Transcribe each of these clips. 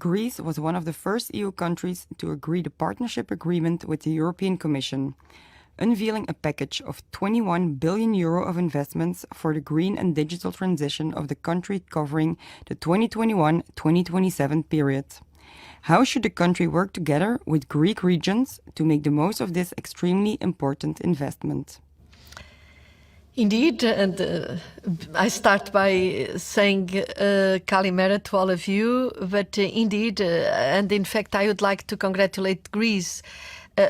Greece was one of the first EU countries to agree the partnership agreement with the European Commission, unveiling a package of €21 billion of investments for the green and digital transition of the country covering the 2021-2027 period. How should the country work together with Greek regions to make the most of this extremely important investment? Indeed, and I start by saying Kalimera to all of you, but indeed, and in fact I would like to congratulate Greece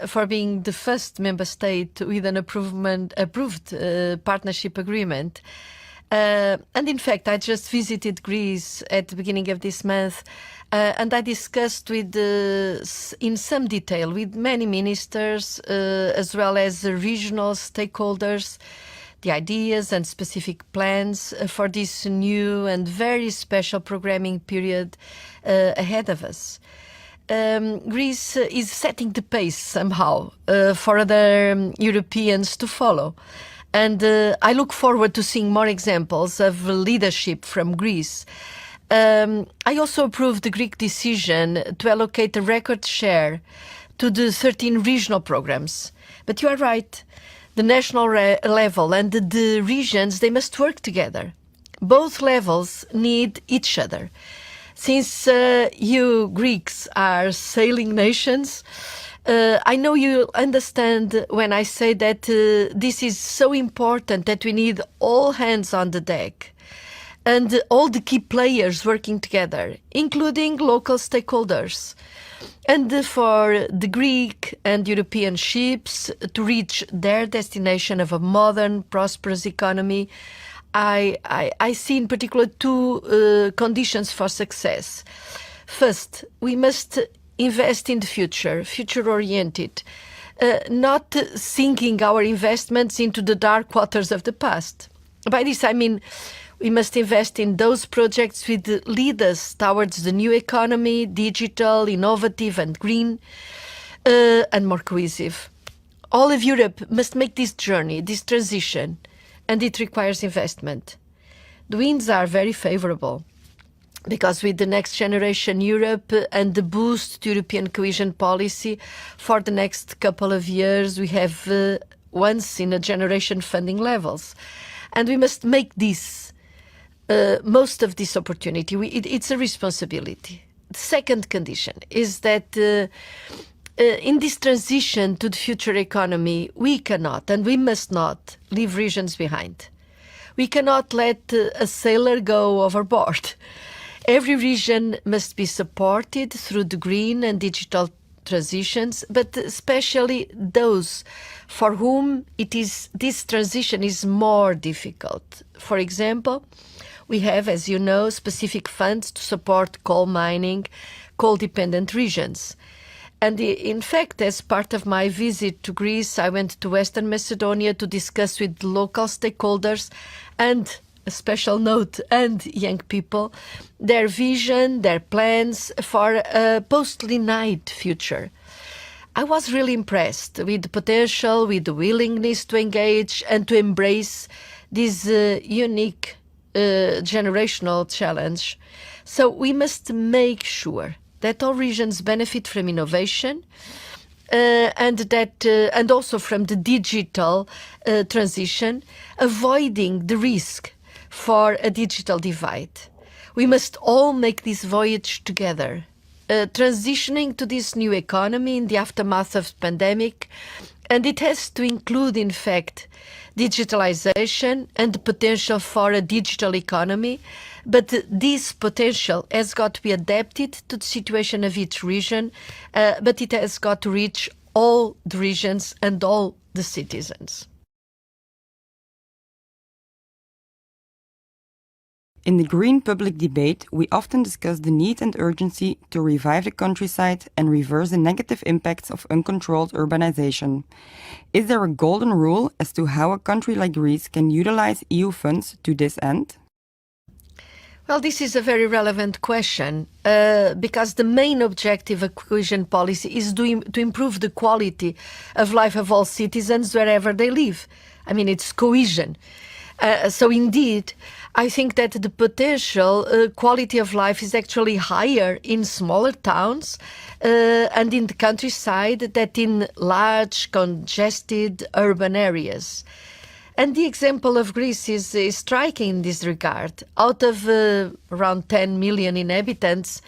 for being the first member state with an approved partnership agreement. And in fact, I just visited Greece at the beginning of this month, and I discussed in some detail with many ministers, as well as regional stakeholders, the ideas and specific plans for this new and very special programming period ahead of us. Greece is setting the pace somehow for other Europeans to follow. And I look forward to seeing more examples of leadership from Greece. I also approved the Greek decision to allocate a record share to the 13 regional programs. But you are right, the national level and the regions, they must work together. Both levels need each other. Since you Greeks are sailing nations, I know you understand when I say that this is so important that we need all hands on the deck and all the key players working together, including local stakeholders. And for the Greek and European ships to reach their destination of a modern, prosperous economy, I see in particular two conditions for success. First, we must invest in the future, future-oriented, not sinking our investments into the dark waters of the past. By this I mean we must invest in those projects which lead us towards the new economy, digital, innovative and green, and more cohesive. All of Europe must make this journey, this transition, and it requires investment. The winds are very favorable because with the Next Generation Europe and the boost to European cohesion policy for the next couple of years, we have once-in-a-generation funding levels. And we must make this, most of this opportunity. It's a responsibility. The second condition is that in this transition to the future economy, we cannot and we must not leave regions behind. We cannot let a sailor go overboard. Every region must be supported through the green and digital transitions, but especially those for whom this transition is more difficult. For example, we have, as you know, specific funds to support coal mining, coal-dependent regions. And in fact, as part of my visit to Greece, I went to Western Macedonia to discuss with local stakeholders and, a special note, and young people, their vision, their plans for a post-Leonide future. I was really impressed with the potential, with the willingness to engage and to embrace this unique generational challenge. So we must make sure that all regions benefit from innovation and also from the digital transition, avoiding the risk for a digital divide. We must all make this voyage together, transitioning to this new economy in the aftermath of the pandemic, and it has to include, in fact, digitalization and the potential for a digital economy, but this potential has got to be adapted to the situation of each region, but it has got to reach all the regions and all the citizens. In the green public debate, we often discuss the need and urgency to revive the countryside and reverse the negative impacts of uncontrolled urbanization. Is there a golden rule as to how a country like Greece can utilize EU funds to this end? Well, this is a very relevant question because the main objective of cohesion policy is to improve the quality of life of all citizens wherever they live. I mean, it's cohesion. So indeed, I think that the potential quality of life is actually higher in smaller towns and in the countryside than in large, congested urban areas. And the example of Greece is striking in this regard. Out of around 10 million inhabitants,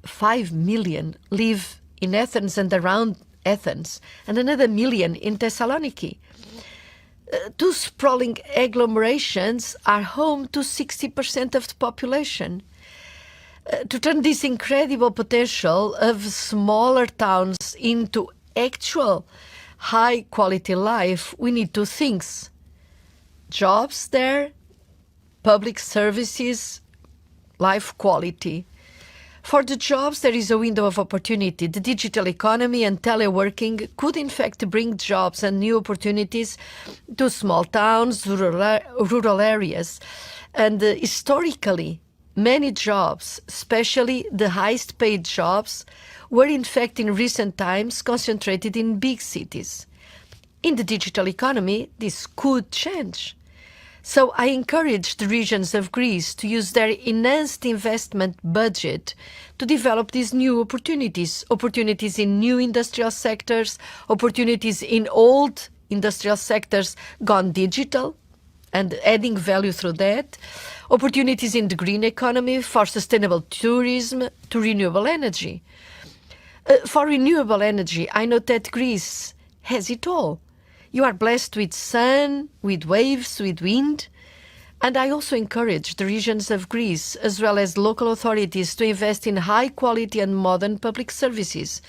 5 million live in Athens and around Athens, and another million in Thessaloniki. Two sprawling agglomerations are home to 60% of the population. To turn this incredible potential of smaller towns into actual high-quality life, we need two things. Jobs there, public services, life quality. For the jobs, there is a window of opportunity. The digital economy and teleworking could in fact bring jobs and new opportunities to small towns, rural areas. And historically, many jobs, especially the highest paid jobs, were in fact in recent times concentrated in big cities. In the digital economy, this could change. So I encourage the regions of Greece to use their enhanced investment budget to develop these new opportunities in new industrial sectors, opportunities in old industrial sectors gone digital and adding value through that, opportunities in the green economy for sustainable tourism to renewable energy. For renewable energy, I note that Greece has it all. You are blessed with sun, with waves, with wind. And I also encourage the regions of Greece, as well as local authorities, to invest in high quality and modern public services.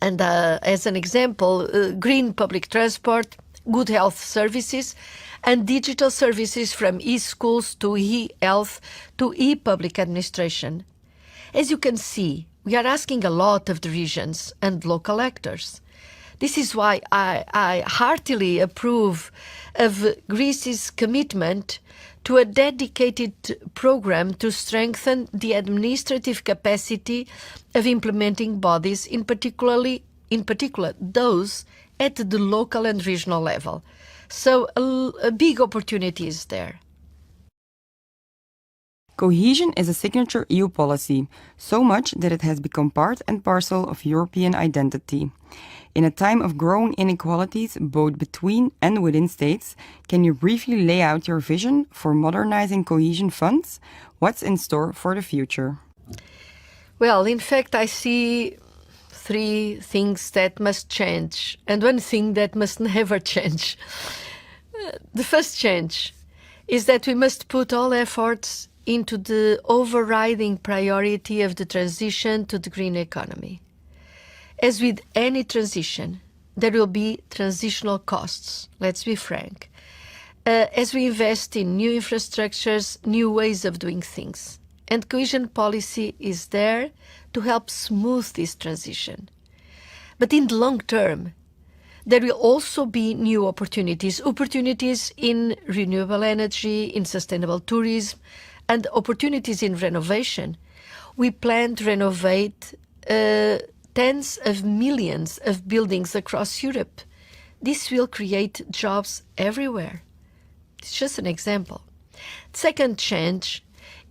And as an example, green public transport, good health services, and digital services from e-schools to e-health to e-public administration. As you can see, we are asking a lot of the regions and local actors. This is why I heartily approve of Greece's commitment to a dedicated program to strengthen the administrative capacity of implementing bodies, in particular those at the local and regional level. So a big opportunity is there. Cohesion is a signature EU policy, so much that it has become part and parcel of European identity. In a time of growing inequalities both between and within states, can you briefly lay out your vision for modernizing cohesion funds? What's in store for the future? Well, in fact, I see three things that must change and one thing that must never change. The first change is that we must put all efforts into the overriding priority of the transition to the green economy. As with any transition, there will be transitional costs, let's be frank, as we invest in new infrastructures, new ways of doing things. And cohesion policy is there to help smooth this transition. But in the long term, there will also be new opportunities in renewable energy, in sustainable tourism, and opportunities in renovation. We plan to renovate tens of millions of buildings across Europe. This will create jobs everywhere. It's just an example. Second change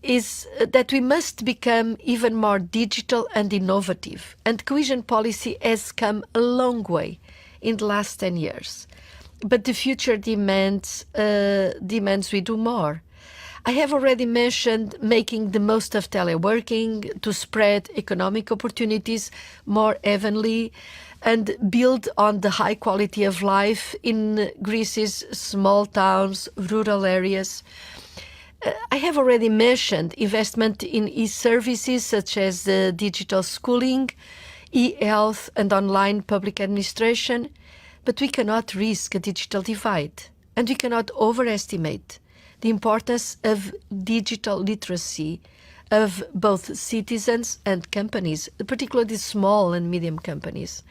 is that we must become even more digital and innovative. And cohesion policy has come a long way in the last 10 years. But the future demands we do more. I have already mentioned making the most of teleworking to spread economic opportunities more evenly and build on the high quality of life in Greece's small towns, rural areas. I have already mentioned investment in e-services such as digital schooling, e-health and online public administration, but we cannot risk a digital divide and we cannot overestimate the importance of digital literacy of both citizens and companies, particularly small and medium companies.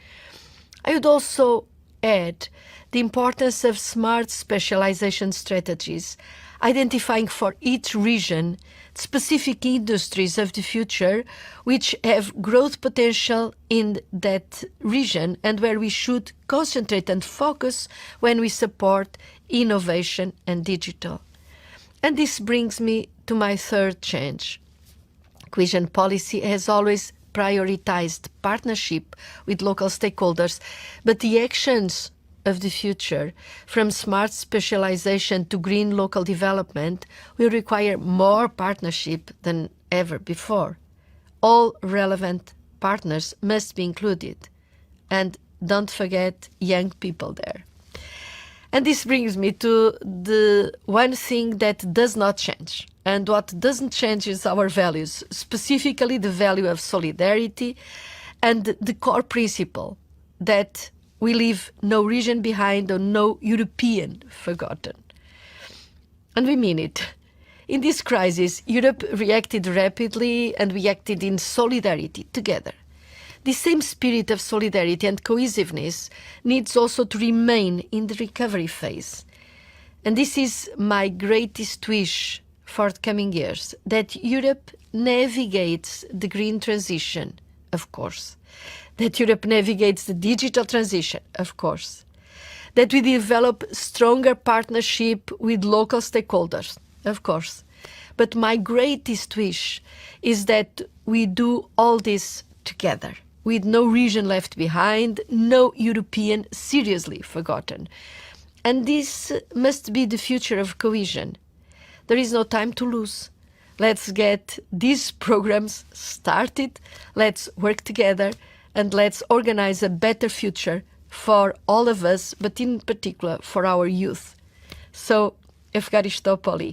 I would also add the importance of smart specialization strategies. identifying for each region specific industries of the future which have growth potential in that region and where we should concentrate and focus when we support innovation and digital. And this brings me to my third change. Cohesion policy has always prioritized partnership with local stakeholders, but the actions of the future, from smart specialization to green local development, will require more partnership than ever before. All relevant partners must be included. And don't forget young people there. And this brings me to the one thing that does not change. And what doesn't change is our values, specifically the value of solidarity and the core principle that we leave no region behind or no European forgotten. And we mean it. In this crisis, Europe reacted rapidly and we acted in solidarity together. The same spirit of solidarity and cohesiveness needs also to remain in the recovery phase. And this is my greatest wish for the coming years, that Europe navigates the green transition, of course, that Europe navigates the digital transition, of course, that we develop stronger partnership with local stakeholders, of course. But my greatest wish is that we do all this together, with no region left behind, no European seriously forgotten. And this must be the future of cohesion. There is no time to lose. Let's get these programs started, let's work together, and let's organize a better future for all of us, but in particular for our youth. So, ευχαριστώ πολύ.